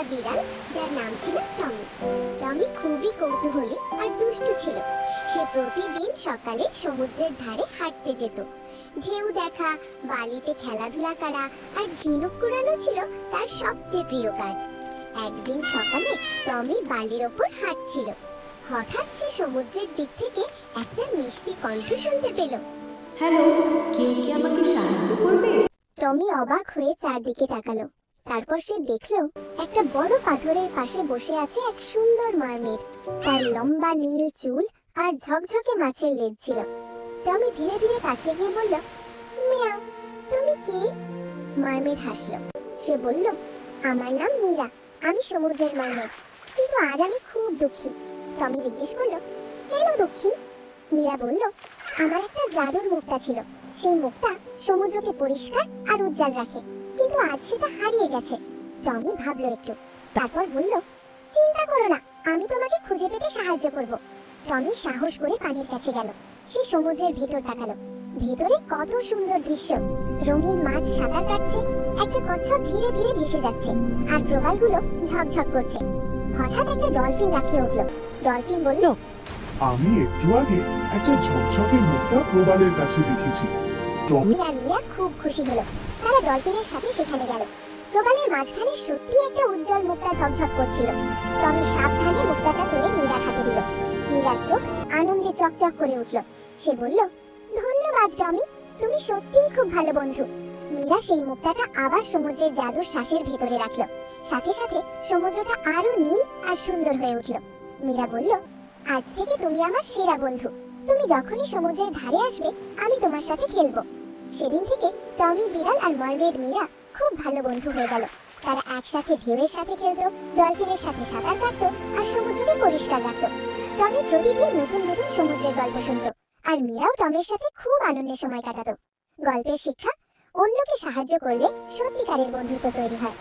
একটা বিড়াল যার নাম ছিল টমি। টমি খুবই কৌতূহলী আর দুষ্টু ছিল। সে প্রতিদিন সকালে সমুদ্রের ধারে হাঁটতে যেত। ঢেউ দেখা, বালিতে খেলাধুলা করা আর ঝিনুক কুড়ানো ছিল তার সবচেয়ে প্রিয় কাজ। একদিন সকালে টমি বালির ওপর হাঁটছিল। হঠাৎ সে সমুদ্রের দিক থেকে একটা মিষ্টি কণ্ঠ শুনতে পেল। হ্যালো, কে কি আমাকে সাহায্য করবে? টমি অবাক হয়ে চারদিকে তাকালো। তারপর সে দেখলো একটা বড় পাথরের পাশে বসে আছে এক সুন্দর মারমেড। তার লম্বা নীল চুল আর ঝকঝকে মাছের লেজ ছিল। টমি ধীরে ধীরে কাছে গিয়ে বলল, মিয়াও, তুমি কে? মারমেড হাসলো। সে বলল, আমার নাম মীরা, আমি সমুদ্রের মারমেড, কিন্তু আজ আমি খুব দুঃখী। টমি জিজ্ঞেস করলো, কেন দুঃখী? মীরা বলল, আমার একটা জাদুর মুক্তা ছিল। সেই মুক্তা সমুদ্রকে পরিষ্কার আর উজ্জ্বল রাখে, কিন্তু আজ সেটা হারিয়ে গেছে। টমি ভাবলো একটু, তারপর বলল, চিন্তা করো না, আমি তোমাকে খুঁজে পেতে সাহায্য করব। টমি সাহস করে পানির কাছে গেল। সে সমুদ্রের ভেতর তাকালো। ভেতরে কত সুন্দর দৃশ্য! রঙিন মাছ সাঁতার কাটছে, একটা কচ্ছপ ধীরে ধীরে ভেসে যাচ্ছে, আর প্রবালগুলো ঝকঝক করছে। হঠাৎ একটা ডলফিন লাফিয়ে উঠলো। ডলফিন বলল, আমি একটু আগে একটা ঝকঝকে মুক্তা প্রবালের কাছে দেখেছি। টমি আর মীরা খুব খুশি হলো। তারা ডলফিনের সাথে সেখানে গেল। প্রবালের মাঝখানে সত্যি একটা উজ্জ্বল মুক্তা ঝকঝক করছিল। টমি সাবধানে মুক্তাটা তুলে মীরার হাতে দিল। মীরার চোখ আনন্দে চকচক করে উঠল। সে বলল, ধন্যবাদ টমি, তুমি সত্যিই খুব ভালো বন্ধু। মীরা সেই মুক্তাটা আবার সমুদ্রের জাদুর শ্বাসের ভেতরে রাখলো। সাথে সাথে সমুদ্রটা আরো নীল আর সুন্দর হয়ে উঠল। মীরা বলল, আজ থেকে তুমি আমার সেরা বন্ধু। তুমি যখনই সমুদ্রের ধারে আসবে, আমি তোমার সাথে খেলবো। সেদিন থেকে টমি বিড়াল আর মারমেড মীরা খুব ভালো বন্ধু হয়ে গেল। তারা একসাথে ঢেউয়ের সাথে খেলতো, ডলফিনের সাথে সাঁতার কাটতো আর সমুদ্রকে পরিষ্কার রাখতো। টমি প্রতিদিন নতুন নতুন সমুদ্রের গল্প শুনতো, আর মীরাও টমের সাথে খুব আনন্দের সময় কাটাতো। গল্পের শিক্ষা, অন্যকে সাহায্য করলে সত্যিকারের বন্ধুত্ব তৈরি হয়।